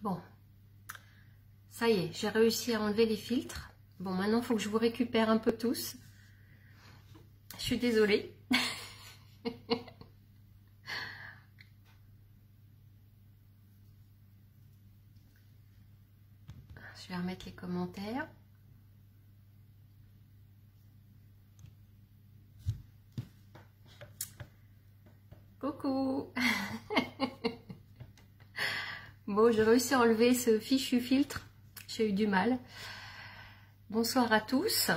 Bon, ça y est, j'ai réussi à enlever les filtres. Bon, maintenant, il faut que je vous récupère un peu tous. Je suis désolée. Je vais remettre les commentaires. Coucou. Bon, j'ai réussi à enlever ce fichu filtre. J'ai eu du mal. Bonsoir à tous.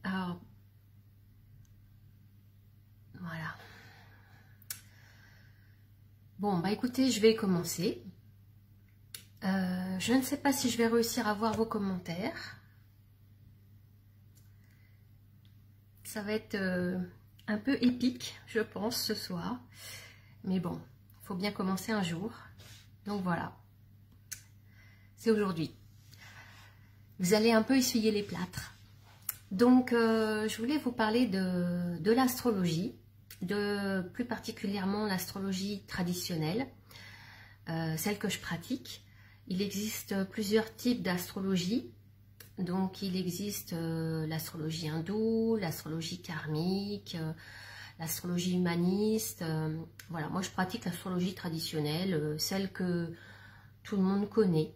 Alors, voilà. Bon, bah écoutez, je vais commencer. Je ne sais pas si je vais réussir à voir vos commentaires. Ça va être un peu épique, je pense, ce soir. Mais bon, il faut bien commencer un jour. Donc voilà. C'est aujourd'hui. Vous allez un peu essuyer les plâtres. Donc, je voulais vous parler de l'astrologie, plus particulièrement l'astrologie traditionnelle, celle que je pratique. Il existe plusieurs types d'astrologie. Donc, il existe l'astrologie hindoue, l'astrologie karmique, l'astrologie humaniste. Voilà, moi je pratique l'astrologie traditionnelle, celle que tout le monde connaît.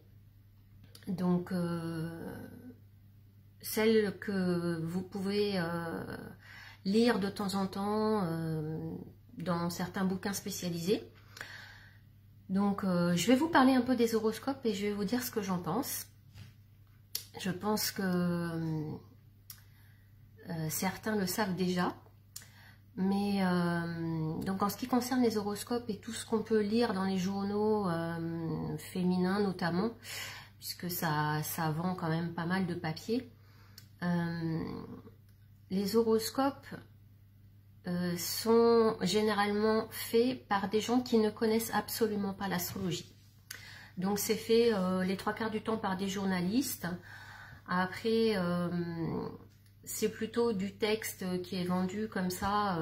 Donc, celle que vous pouvez lire de temps en temps dans certains bouquins spécialisés. Donc, je vais vous parler un peu des horoscopes et je vais vous dire ce que j'en pense. Je pense que certains le savent déjà. Mais donc en ce qui concerne les horoscopes et tout ce qu'on peut lire dans les journaux féminins notamment, puisque ça vend quand même pas mal de papier, les horoscopes sont généralement faits par des gens qui ne connaissent absolument pas l'astrologie. Donc c'est fait les 3/4 du temps par des journalistes. Après, c'est plutôt du texte qui est vendu comme ça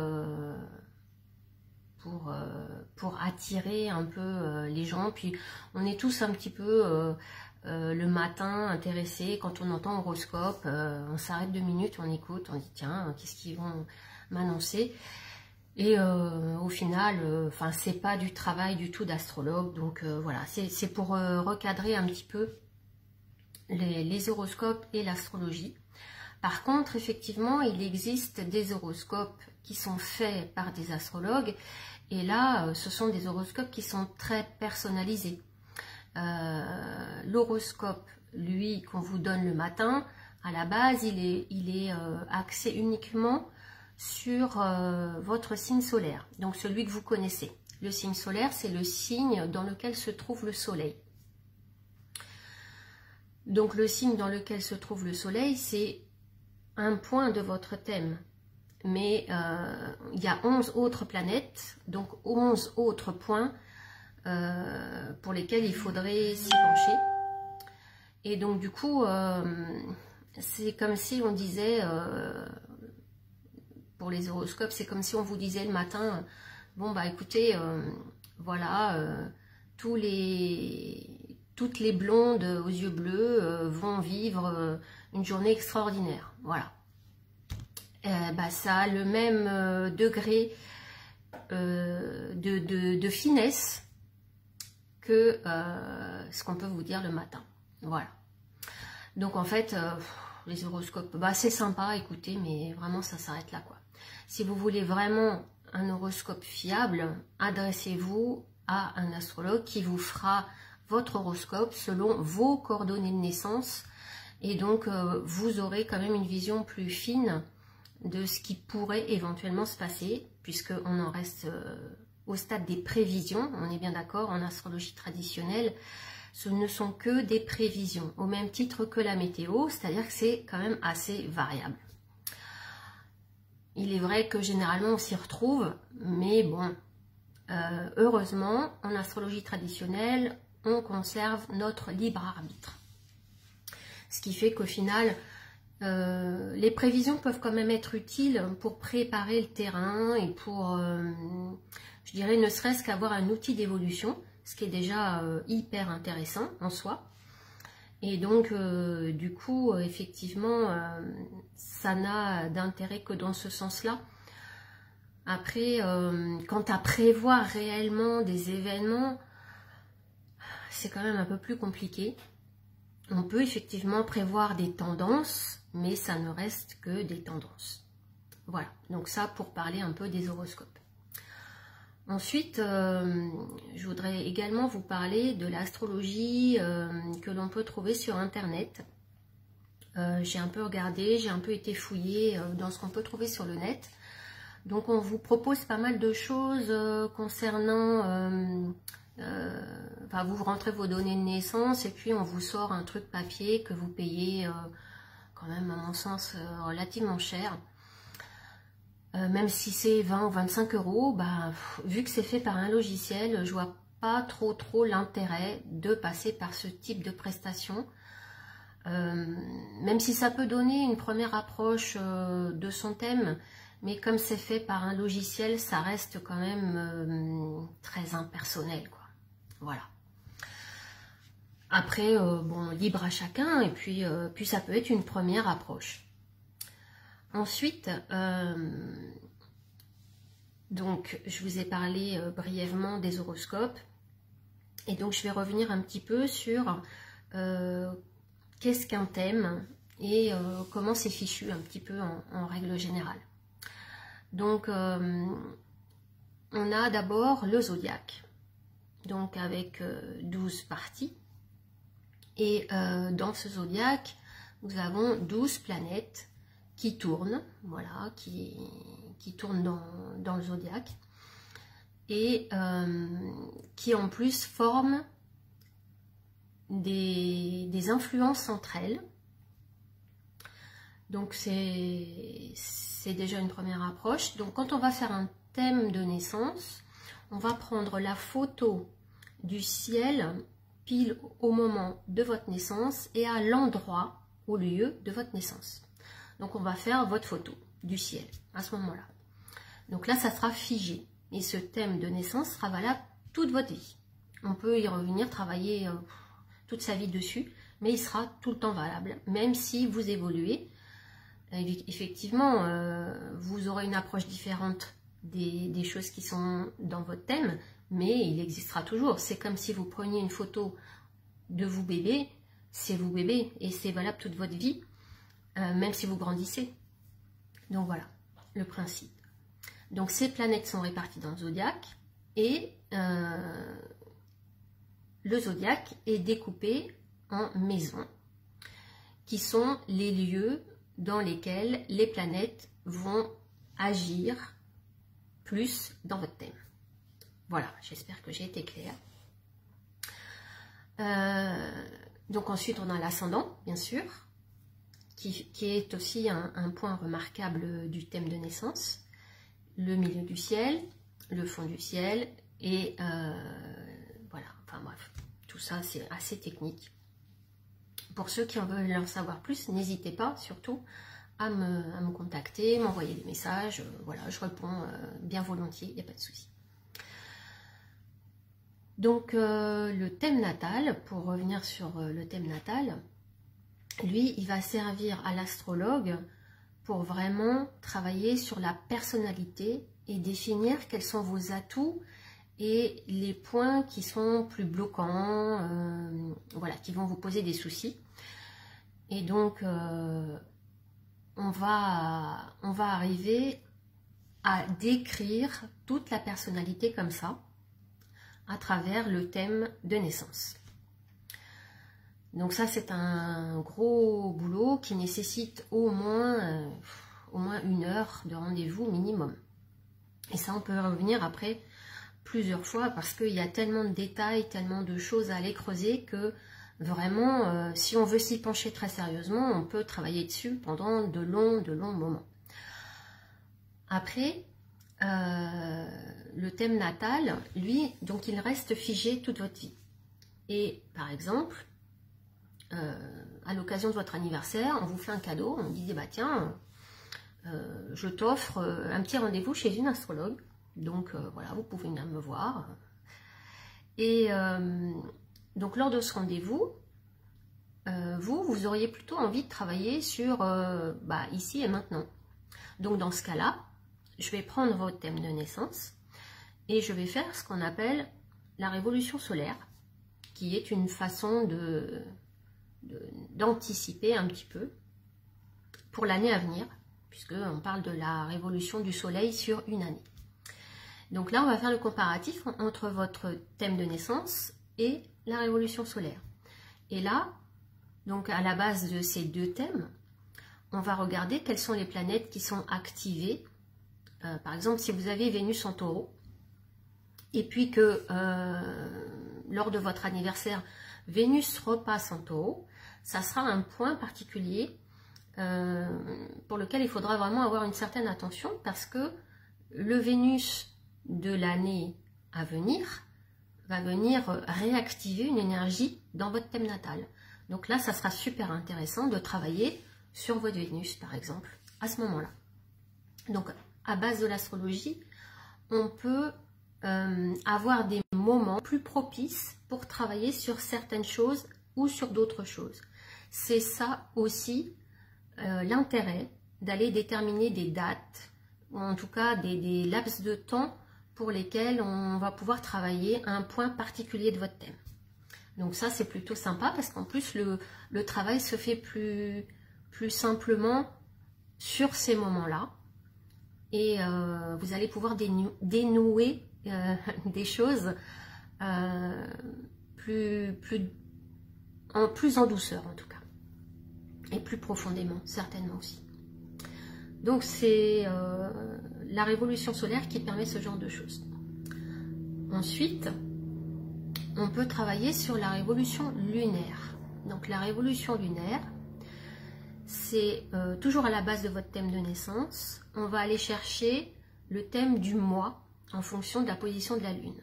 pour attirer un peu les gens. Puis on est tous un petit peu le matin intéressés quand on entend horoscope. On s'arrête 2 minutes, on écoute, on dit tiens, qu'est-ce qu'ils vont m'annoncer? Et au final, enfin c'est pas du travail du tout d'astrologue. Donc voilà, c'est pour recadrer un petit peu les horoscopes et l'astrologie. Par contre, effectivement, il existe des horoscopes qui sont faits par des astrologues. Et là, ce sont des horoscopes qui sont très personnalisés. L'horoscope, lui, qu'on vous donne le matin, à la base, il est axé uniquement sur votre signe solaire. Donc, celui que vous connaissez. Le signe solaire, c'est le signe dans lequel se trouve le soleil. Donc, le signe dans lequel se trouve le soleil, c'est un point de votre thème, mais il y a 11 autres planètes, donc 11 autres points pour lesquels il faudrait s'y pencher. Et donc du coup, c'est comme si on disait, pour les horoscopes, c'est comme si on vous disait le matin, bon bah écoutez, voilà, toutes les blondes aux yeux bleus vont vivre une journée extraordinaire. Voilà. Bah, ça a le même degré de finesse que ce qu'on peut vous dire le matin. Voilà. Donc en fait, les horoscopes, bah, c'est sympa, écoutez, mais vraiment ça s'arrête là, quoi. Si vous voulez vraiment un horoscope fiable, adressez-vous à un astrologue qui vous fera votre horoscope selon vos coordonnées de naissance. Et donc, vous aurez quand même une vision plus fine de ce qui pourrait éventuellement se passer, puisqu'on en reste au stade des prévisions. On est bien d'accord, en astrologie traditionnelle, ce ne sont que des prévisions, au même titre que la météo, c'est-à-dire que c'est quand même assez variable. Il est vrai que généralement on s'y retrouve, mais bon, heureusement, en astrologie traditionnelle, on conserve notre libre arbitre. Ce qui fait qu'au final, les prévisions peuvent quand même être utiles pour préparer le terrain et pour, je dirais, ne serait-ce qu'avoir un outil d'évolution. ce qui est déjà hyper intéressant en soi. Et donc, du coup, effectivement, ça n'a d'intérêt que dans ce sens-là. Après, quant à prévoir réellement des événements, c'est quand même un peu plus compliqué. On peut effectivement prévoir des tendances, mais ça ne reste que des tendances. Voilà, donc ça pour parler un peu des horoscopes. Ensuite, je voudrais également vous parler de l'astrologie que l'on peut trouver sur Internet. J'ai un peu regardé, j'ai un peu été fouillée dans ce qu'on peut trouver sur le net. Donc on vous propose pas mal de choses concernant... enfin, vous rentrez vos données de naissance et puis on vous sort un truc papier que vous payez quand même à mon sens relativement cher. Même si c'est 20 ou 25 euros, bah, vu que c'est fait par un logiciel, je vois pas trop l'intérêt de passer par ce type de prestation. Même si ça peut donner une première approche de son thème, mais comme c'est fait par un logiciel, ça reste quand même très impersonnel, quoi. Voilà. Après, bon, libre à chacun, et puis ça peut être une première approche. Ensuite, donc je vous ai parlé brièvement des horoscopes, et donc je vais revenir un petit peu sur qu'est-ce qu'un thème et comment c'est fichu un petit peu en règle générale. Donc, on a d'abord le zodiaque, donc avec 12 parties, et dans ce zodiaque, nous avons 12 planètes qui tournent, voilà, qui tournent dans le zodiaque, et qui en plus forment des influences entre elles. Donc c'est déjà une première approche. Donc quand on va faire un thème de naissance, on va prendre la photo du ciel pile au moment de votre naissance et à l'endroit, au lieu de votre naissance. Donc on va faire votre photo du ciel à ce moment-là. Donc là, ça sera figé. Et ce thème de naissance sera valable toute votre vie. On peut y revenir, travailler toute sa vie dessus, mais il sera tout le temps valable, même si vous évoluez. Effectivement, vous aurez une approche différente des choses qui sont dans votre thème, mais il existera toujours. C'est comme si vous preniez une photo de vous bébé, c'est vous bébé, et c'est valable toute votre vie, même si vous grandissez. Donc voilà, le principe. Donc ces planètes sont réparties dans le zodiaque, et le zodiaque est découpé en maisons, qui sont les lieux dans lesquels les planètes vont agir plus dans votre thème. Voilà, j'espère que j'ai été claire. Donc ensuite, on a l'ascendant, bien sûr, qui est aussi un point remarquable du thème de naissance. Le milieu du ciel, le fond du ciel, et voilà, enfin bref, tout ça c'est assez technique. Pour ceux qui en veulent en savoir plus, n'hésitez pas surtout à me contacter, m'envoyer des messages, voilà, je réponds bien volontiers, il n'y a pas de souci. Donc le thème natal, pour revenir sur le thème natal, lui, il va servir à l'astrologue pour vraiment travailler sur la personnalité et définir quels sont vos atouts et les points qui sont plus bloquants, voilà, qui vont vous poser des soucis. Et donc, on va arriver à décrire toute la personnalité comme ça, à travers le thème de naissance. Donc ça, c'est un gros boulot qui nécessite au moins 1 heure de rendez-vous minimum. Et ça, on peut revenir après plusieurs fois parce qu'il y a tellement de détails, tellement de choses à aller creuser que vraiment, si on veut s'y pencher très sérieusement, on peut travailler dessus pendant de longs moments. Après, le thème natal, lui, donc il reste figé toute votre vie. Et par exemple, à l'occasion de votre anniversaire, on vous fait un cadeau, on dit bah tiens, je t'offre un petit rendez-vous chez une astrologue, donc voilà, vous pouvez venir me voir. Et donc lors de ce rendez-vous, vous auriez plutôt envie de travailler sur ici et maintenant. Donc dans ce cas-là, je vais prendre votre thème de naissance et je vais faire ce qu'on appelle la révolution solaire, qui est une façon d'anticiper un petit peu pour l'année à venir, puisqu'on parle de la révolution du soleil sur une année. Donc là, on va faire le comparatif entre votre thème de naissance et la révolution solaire. Et là, donc à la base de ces deux thèmes, on va regarder quelles sont les planètes qui sont activées. Par exemple, si vous avez Vénus en Taureau, et puis que lors de votre anniversaire, Vénus repasse en Taureau, ça sera un point particulier pour lequel il faudra vraiment avoir une certaine attention, parce que le Vénus de l'année à venir va venir réactiver une énergie dans votre thème natal. Donc là, ça sera super intéressant de travailler sur votre Vénus, par exemple, à ce moment-là. Donc, à base de l'astrologie, on peut avoir des moments plus propices pour travailler sur certaines choses ou sur d'autres choses. C'est ça aussi l'intérêt d'aller déterminer des dates, ou en tout cas des laps de temps pour lesquels on va pouvoir travailler un point particulier de votre thème. Donc ça, c'est plutôt sympa, parce qu'en plus, le travail se fait plus simplement sur ces moments-là. Et vous allez pouvoir dénouer des choses plus en douceur, en tout cas. Et plus profondément, certainement aussi. Donc c'est la révolution solaire qui permet ce genre de choses. Ensuite, on peut travailler sur la révolution lunaire. Donc la révolution lunaire, c'est toujours à la base de votre thème de naissance. On va aller chercher le thème du mois en fonction de la position de la lune.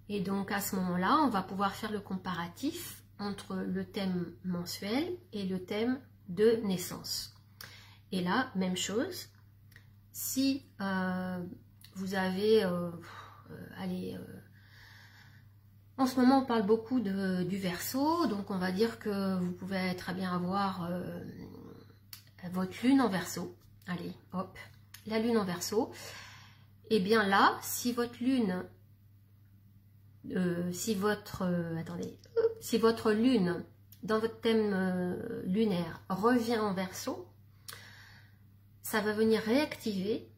Et donc à ce moment-là, on va pouvoir faire le comparatif entre le thème mensuel et le thème de naissance. Et là, même chose, si vous avez, en ce moment on parle beaucoup du Verseau, donc on va dire que vous pouvez très bien avoir votre lune en Verseau. Allez, hop, la lune en Verseau. Et bien là, si votre lune, si votre lune dans votre thème lunaire revient en Verseau, ça va venir réactiver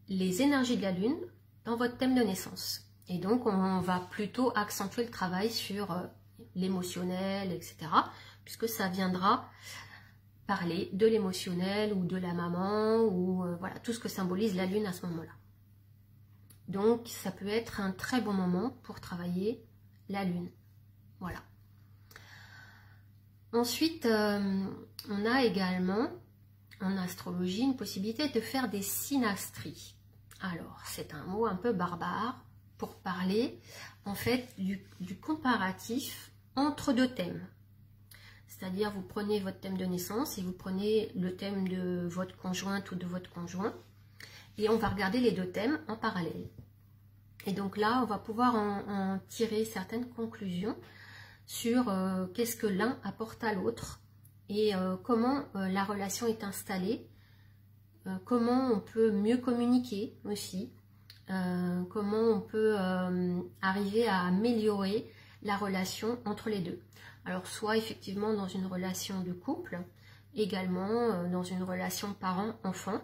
les énergies de la lune dans votre thème de naissance. Et donc, on va plutôt accentuer le travail sur l'émotionnel, etc. Puisque ça viendra parler de l'émotionnel ou de la maman, ou voilà, tout ce que symbolise la lune à ce moment-là. Donc, ça peut être un très bon moment pour travailler la lune. Voilà. Ensuite, on a également en astrologie une possibilité de faire des synastries. Alors, c'est un mot un peu barbare pour parler en fait du comparatif entre deux thèmes. C'est-à-dire, vous prenez votre thème de naissance et vous prenez le thème de votre conjointe ou de votre conjoint, et on va regarder les deux thèmes en parallèle. Et donc là, on va pouvoir en tirer certaines conclusions sur qu'est-ce que l'un apporte à l'autre, et comment la relation est installée, comment on peut mieux communiquer aussi, comment on peut arriver à améliorer la relation entre les deux. Alors soit effectivement dans une relation de couple, également dans une relation parent-enfant.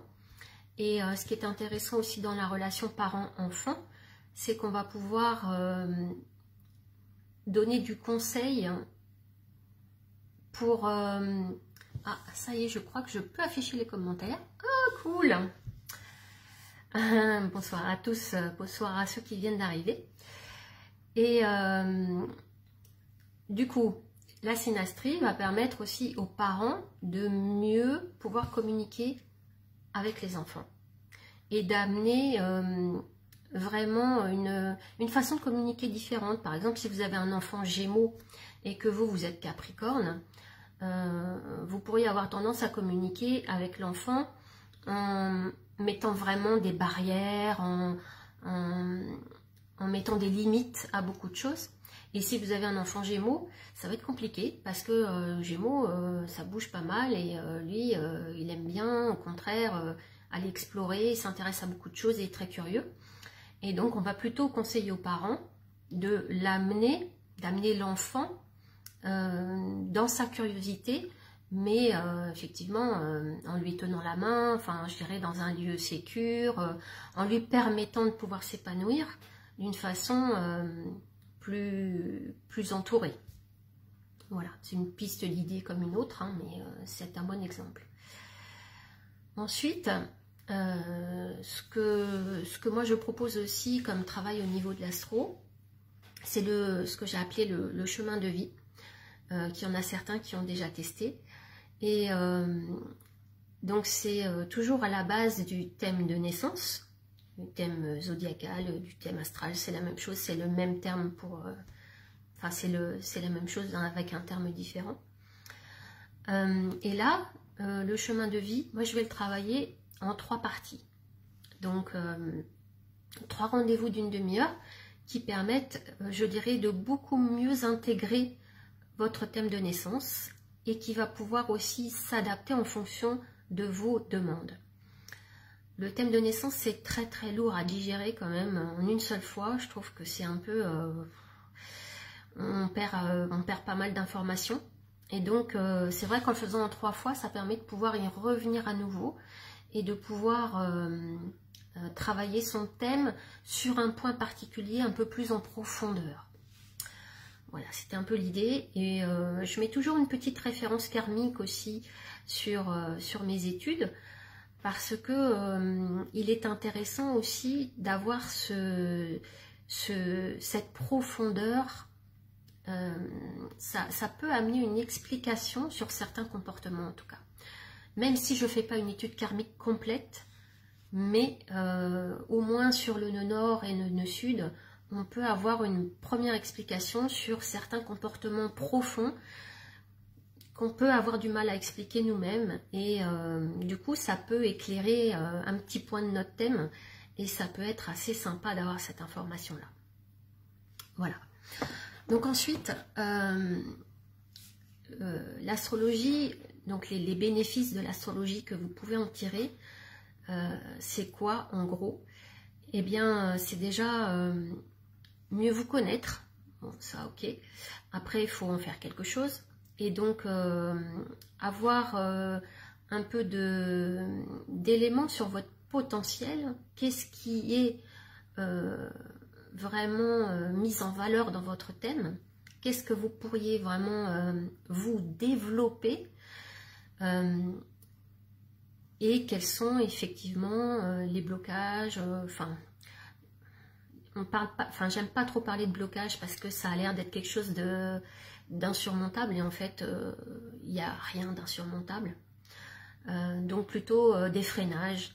Et ce qui est intéressant aussi dans la relation parent-enfant, c'est qu'on va pouvoir donner du conseil pour... Ah, ça y est, je crois que je peux afficher les commentaires. Ah, cool. Bonsoir à tous, bonsoir à ceux qui viennent d'arriver. Et du coup, la synastrie va permettre aussi aux parents de mieux pouvoir communiquer avec les enfants et d'amener vraiment une façon de communiquer différente. Par exemple, si vous avez un enfant Gémeaux et que vous êtes Capricorne, vous pourriez avoir tendance à communiquer avec l'enfant en mettant vraiment des barrières, en en mettant des limites à beaucoup de choses. Et si vous avez un enfant Gémeaux, ça va être compliqué parce que Gémeaux, ça bouge pas mal et lui, il aime bien, au contraire, aller explorer, il s'intéresse à beaucoup de choses et est très curieux. Et donc, on va plutôt conseiller aux parents de d'amener l'enfant dans sa curiosité, mais effectivement en lui tenant la main, enfin je dirais dans un lieu sécure, en lui permettant de pouvoir s'épanouir d'une façon plus entourée. Voilà, c'est une piste d'idée comme une autre, hein, mais c'est un bon exemple. Ensuite, ce que moi je propose aussi comme travail au niveau de l'astro, c'est ce que j'ai appelé le chemin de vie, qu'il y en a certains qui ont déjà testé. Et donc c'est toujours à la base du thème de naissance, du thème zodiacal, du thème astral, c'est la même chose, c'est le même terme pour... enfin c'est la même chose avec un terme différent. Et là, le chemin de vie, moi je vais le travailler en 3 parties. Donc 3 rendez-vous d'une demi-heure qui permettent, je dirais, de beaucoup mieux intégrer votre thème de naissance et qui va pouvoir aussi s'adapter en fonction de vos demandes. Le thème de naissance, c'est très très lourd à digérer quand même en une seule fois. Je trouve que c'est un peu... on perd pas mal d'informations. Et donc, c'est vrai qu'en le faisant en 3 fois, ça permet de pouvoir y revenir à nouveau et de pouvoir travailler son thème sur un point particulier un peu plus en profondeur. Voilà, c'était un peu l'idée. Et je mets toujours une petite référence karmique aussi sur mes études parce que il est intéressant aussi d'avoir cette profondeur. Ça peut amener une explication sur certains comportements en tout cas. Même si je ne fais pas une étude karmique complète, mais au moins sur le nœud nord et le nœud sud, on peut avoir une première explication sur certains comportements profonds qu'on peut avoir du mal à expliquer nous-mêmes. Et du coup, ça peut éclairer un petit point de notre thème et ça peut être assez sympa d'avoir cette information-là. Voilà. Donc ensuite, l'astrologie, donc les bénéfices de l'astrologie que vous pouvez en tirer, c'est quoi en gros? Eh bien, c'est déjà mieux vous connaître. Bon, ça, ok. Après, il faut en faire quelque chose. Et donc, avoir un peu d'éléments sur votre potentiel. Qu'est-ce qui est vraiment mis en valeur dans votre thème? Qu'est-ce que vous pourriez vraiment vous développer et quels sont effectivement les blocages, j'aime pas trop parler de blocage parce que ça a l'air d'être quelque chose d'insurmontable et en fait il n'y a rien d'insurmontable, donc plutôt des freinages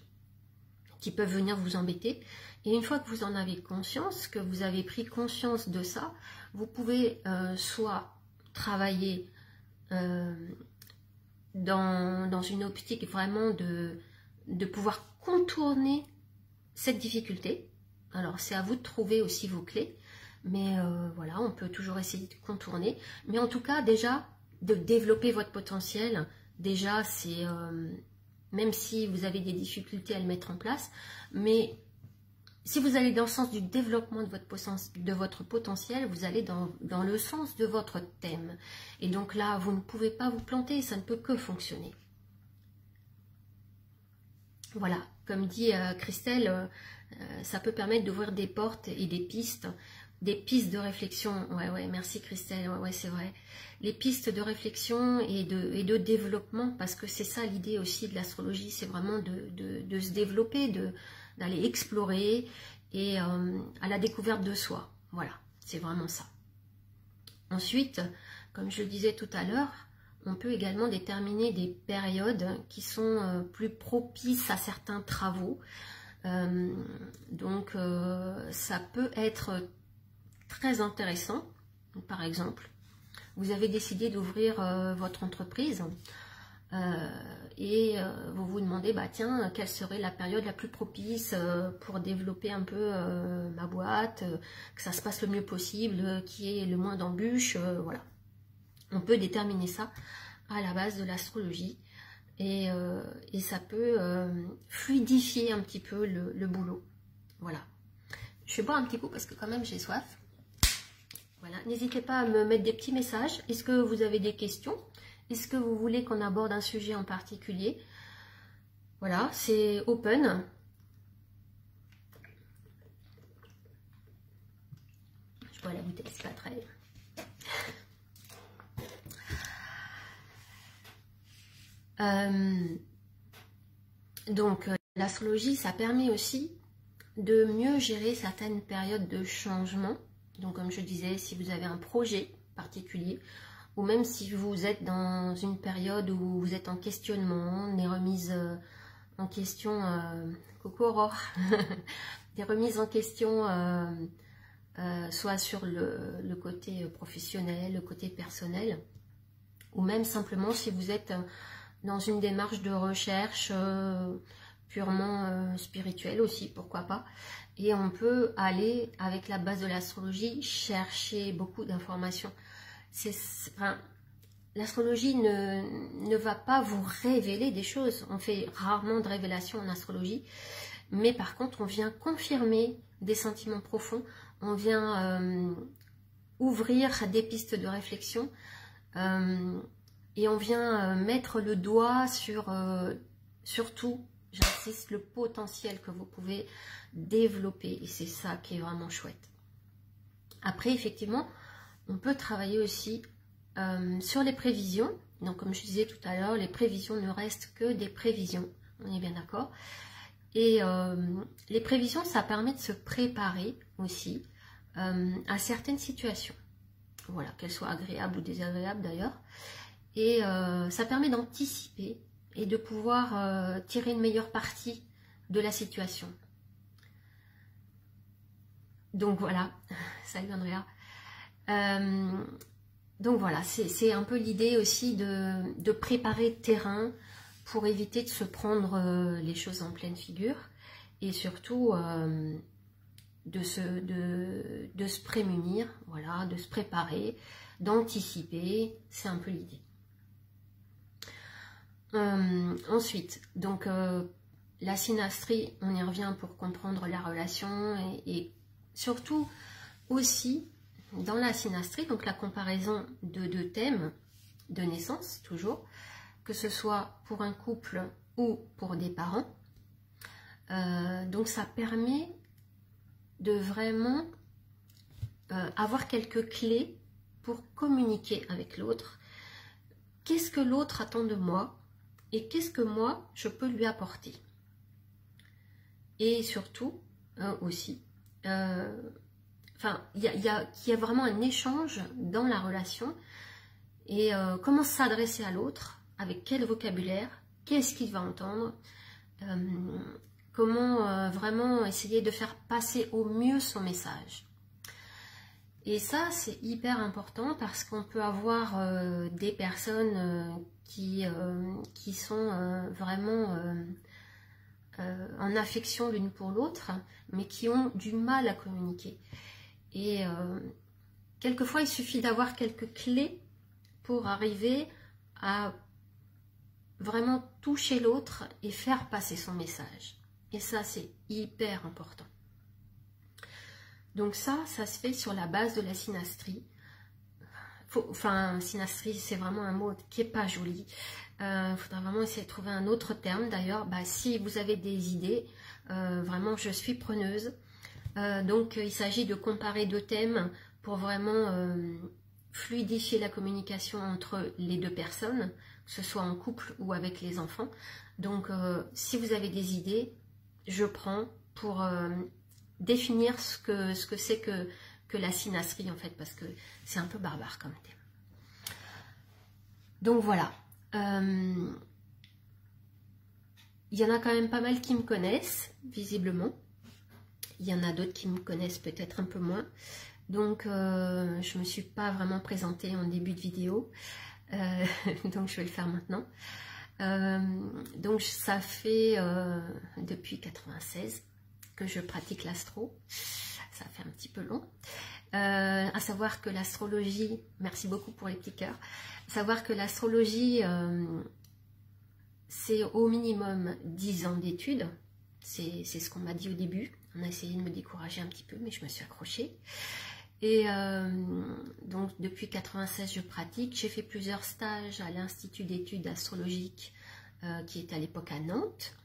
qui peuvent venir vous embêter. Et une fois que vous en avez conscience, que vous avez pris conscience de ça, vous pouvez soit travailler dans une optique vraiment de pouvoir contourner cette difficulté. Alors c'est à vous de trouver aussi vos clés, mais voilà, on peut toujours essayer de contourner. Mais en tout cas, déjà, de développer votre potentiel, déjà c'est... même si vous avez des difficultés à le mettre en place, mais si vous allez dans le sens du développement de votre potentiel, vous allez dans le sens de votre thème. Et donc là, vous ne pouvez pas vous planter, ça ne peut que fonctionner. Voilà, comme dit Christelle, ça peut permettre d'ouvrir des portes et des pistes de réflexion. Ouais, merci Christelle, ouais, c'est vrai. Les pistes de réflexion et de développement, parce que c'est ça l'idée aussi de l'astrologie, c'est vraiment de se développer, d'aller explorer et à la découverte de soi. Voilà, c'est vraiment ça. Ensuite, comme je le disais tout à l'heure, on peut également déterminer des périodes qui sont plus propices à certains travaux. Donc, ça peut être très intéressant. Par exemple, vous avez décidé d'ouvrir votre entreprise. Vous vous demandez, bah tiens, quelle serait la période la plus propice pour développer un peu ma boîte, que ça se passe le mieux possible, qu'il y ait le moins d'embûches, voilà. On peut déterminer ça à la base de l'astrologie et ça peut fluidifier un petit peu le boulot. Voilà. Je vais boire un petit coup parce que quand même j'ai soif. Voilà. N'hésitez pas à me mettre des petits messages. Est-ce que vous avez des questions? Est-ce que vous voulez qu'on aborde un sujet en particulier? Voilà, c'est open. Je bois la bouteille, c'est pas très... Donc, l'astrologie, ça permet aussi de mieux gérer certaines périodes de changement. Donc, comme je disais, si vous avez un projet particulier, ou même si vous êtes dans une période où vous êtes en questionnement, des remises en question, coucou Aurore, des remises en question, soit sur le côté professionnel, le côté personnel, ou même simplement si vous êtes dans une démarche de recherche purement spirituelle aussi, pourquoi pas. Et on peut aller, avec la base de l'astrologie, chercher beaucoup d'informations. Enfin, l'astrologie ne va pas vous révéler des choses. On fait rarement de révélations en astrologie. Mais par contre, on vient confirmer des sentiments profonds. On vient ouvrir des pistes de réflexion. Et on vient mettre le doigt sur, surtout, j'insiste, le potentiel que vous pouvez développer. Et c'est ça qui est vraiment chouette. Après, effectivement, on peut travailler aussi sur les prévisions. Donc, comme je disais tout à l'heure, les prévisions ne restent que des prévisions. On est bien d'accord. Et les prévisions, ça permet de se préparer aussi à certaines situations. Voilà, qu'elles soient agréables ou désagréables d'ailleurs. Et ça permet d'anticiper et de pouvoir tirer une meilleure partie de la situation. Donc voilà, salut Andrea. Donc voilà, c'est un peu l'idée aussi de préparer le terrain pour éviter de se prendre les choses en pleine figure et surtout de se prémunir, voilà, de se préparer, d'anticiper, c'est un peu l'idée. Ensuite, donc la synastrie, on y revient pour comprendre la relation et surtout aussi dans la synastrie, donc la comparaison de deux thèmes de naissance, toujours, que ce soit pour un couple ou pour des parents. Donc ça permet de vraiment avoir quelques clés pour communiquer avec l'autre. Qu'est-ce que l'autre attend de moi et qu'est-ce que moi je peux lui apporter? Et surtout aussi, il y a vraiment un échange dans la relation et comment s'adresser à l'autre, avec quel vocabulaire, qu'est-ce qu'il va entendre, comment vraiment essayer de faire passer au mieux son message. Et ça, c'est hyper important parce qu'on peut avoir des personnes qui sont vraiment en affection l'une pour l'autre, mais qui ont du mal à communiquer. Et quelquefois, il suffit d'avoir quelques clés pour arriver à vraiment toucher l'autre et faire passer son message. Et ça, c'est hyper important. Donc ça se fait sur la base de la synastrie. Synastrie, c'est vraiment un mot qui n'est pas joli. Il faudra vraiment essayer de trouver un autre terme. D'ailleurs, si vous avez des idées, vraiment, je suis preneuse. Donc, il s'agit de comparer deux thèmes pour vraiment fluidifier la communication entre les deux personnes, que ce soit en couple ou avec les enfants. Donc, si vous avez des idées, je prends pour définir ce que c'est que la synastrie, en fait, parce que c'est un peu barbare comme thème. Donc, voilà. Il y en a quand même pas mal qui me connaissent, visiblement. Il y en a d'autres qui me connaissent peut-être un peu moins. Donc, je ne me suis pas vraiment présentée en début de vidéo. Donc, je vais le faire maintenant. Donc ça fait depuis 96 que je pratique l'astro. Ça fait un petit peu long. À savoir que l'astrologie, merci beaucoup pour les petits cœurs, savoir que l'astrologie, c'est au minimum 10 ans d'études. C'est ce qu'on m'a dit au début. On a essayé de me décourager un petit peu, mais je me suis accrochée. Et donc depuis 96 je pratique. J'ai fait plusieurs stages à l'Institut d'études astrologiques qui est à l'époque à Nantes.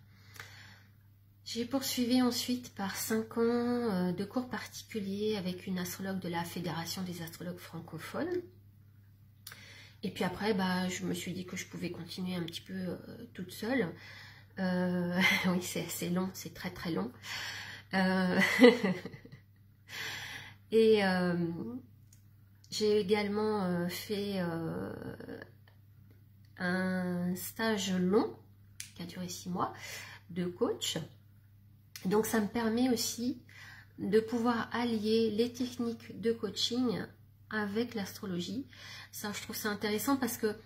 J'ai poursuivi ensuite par 5 ans de cours particuliers avec une astrologue de la Fédération des astrologues francophones. Et puis après, je me suis dit que je pouvais continuer un petit peu toute seule. Oui, c'est assez long, c'est très très long. Et j'ai également fait un stage long qui a duré 6 mois de coach. Donc ça me permet aussi de pouvoir allier les techniques de coaching avec l'astrologie. Ça, je trouve ça intéressant parce que à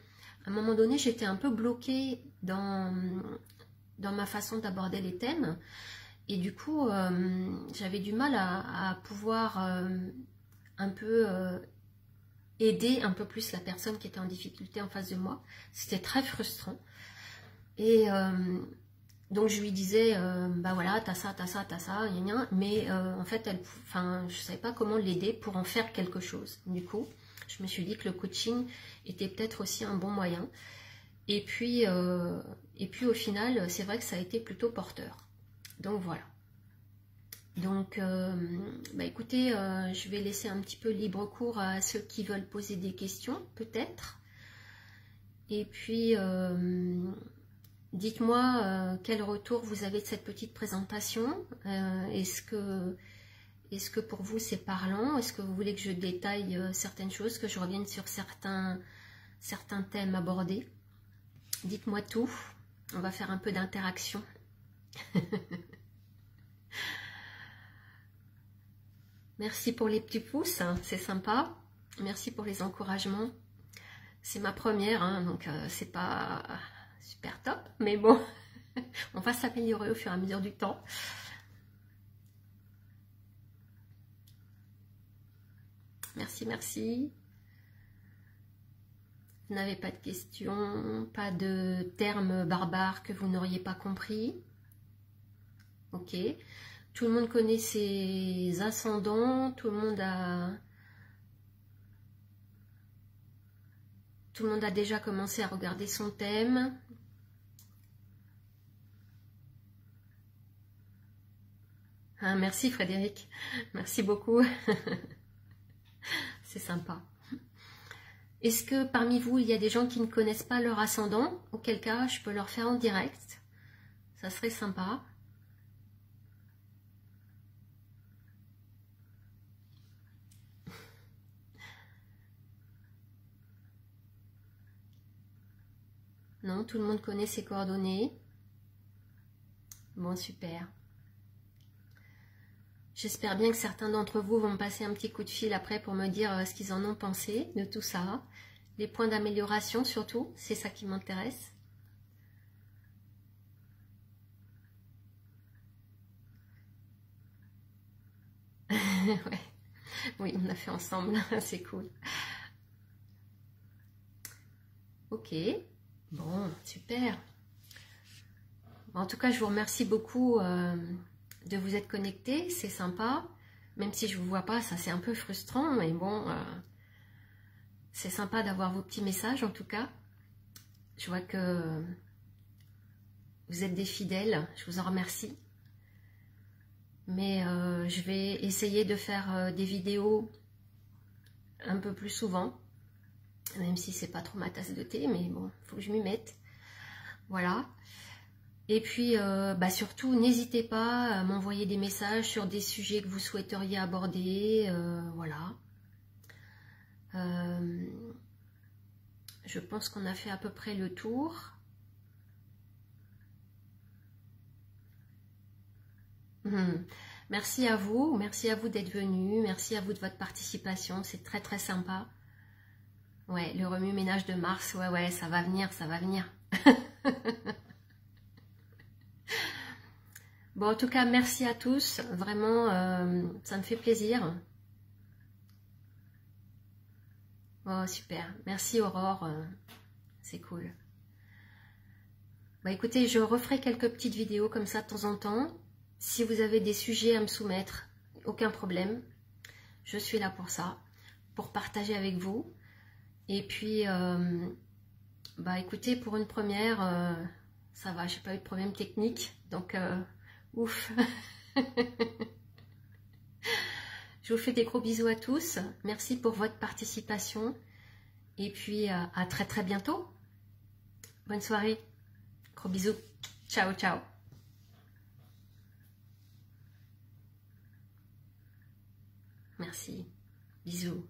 un moment donné, j'étais un peu bloquée dans ma façon d'aborder les thèmes. Et du coup, j'avais du mal à pouvoir un peu aider un peu plus la personne qui était en difficulté en face de moi. C'était très frustrant. Et donc je lui disais, voilà, t'as ça, gna gna, mais en fait, je savais pas comment l'aider pour en faire quelque chose. Du coup, je me suis dit que le coaching était peut-être aussi un bon moyen. Et puis au final, c'est vrai que ça a été plutôt porteur. Donc voilà. Donc, écoutez, je vais laisser un petit peu libre cours à ceux qui veulent poser des questions, peut-être. Et puis, dites-moi quel retour vous avez de cette petite présentation. Est-ce que pour vous c'est parlant? Est-ce que vous voulez que je détaille certaines choses, que je revienne sur certains thèmes abordés? Dites-moi tout. On va faire un peu d'interaction. Merci pour les petits pouces, hein, c'est sympa. Merci pour les encouragements. C'est ma première, hein, donc c'est pas super top, mais bon, on va s'améliorer au fur et à mesure du temps. Merci, merci. Vous n'avez pas de questions, pas de termes barbares que vous n'auriez pas compris. Ok. Tout le monde connaît ses ascendants, tout le monde a déjà commencé à regarder son thème. Ah, merci Frédéric, merci beaucoup. C'est sympa. Est-ce que parmi vous, il y a des gens qui ne connaissent pas leur ascendant? Auquel cas, je peux leur faire en direct. Ça serait sympa. Non, tout le monde connaît ses coordonnées. Bon, super. J'espère bien que certains d'entre vous vont me passer un petit coup de fil après pour me dire ce qu'ils en ont pensé de tout ça. Les points d'amélioration surtout, c'est ça qui m'intéresse. Ouais. Oui, on a fait ensemble, c'est cool. Ok, bon, super. En tout cas, je vous remercie beaucoup de vous être connectés, c'est sympa. Même si je ne vous vois pas, ça c'est un peu frustrant, mais bon, c'est sympa d'avoir vos petits messages en tout cas. Je vois que vous êtes des fidèles, je vous en remercie. Mais je vais essayer de faire des vidéos un peu plus souvent, même si c'est pas trop ma tasse de thé, mais bon, il faut que je m'y mette. Voilà. Et puis, surtout, n'hésitez pas à m'envoyer des messages sur des sujets que vous souhaiteriez aborder. Voilà. Je pense qu'on a fait à peu près le tour. Merci à vous d'être venu, merci à vous de votre participation, c'est très très sympa. Ouais, le remue-ménage de Mars, ouais, ça va venir, ça va venir. Bon, en tout cas, merci à tous. Vraiment, ça me fait plaisir. Oh, super. Merci Aurore. C'est cool. Bah écoutez, je referai quelques petites vidéos comme ça de temps en temps. Si vous avez des sujets à me soumettre, aucun problème. Je suis là pour ça, pour partager avec vous. Et puis, bah écoutez, pour une première, ça va, j'ai pas eu de problème technique. Donc, ouf. Je vous fais des gros bisous à tous. Merci pour votre participation. Et puis, à très très bientôt. Bonne soirée. Gros bisous. Ciao, ciao. Merci. Bisous.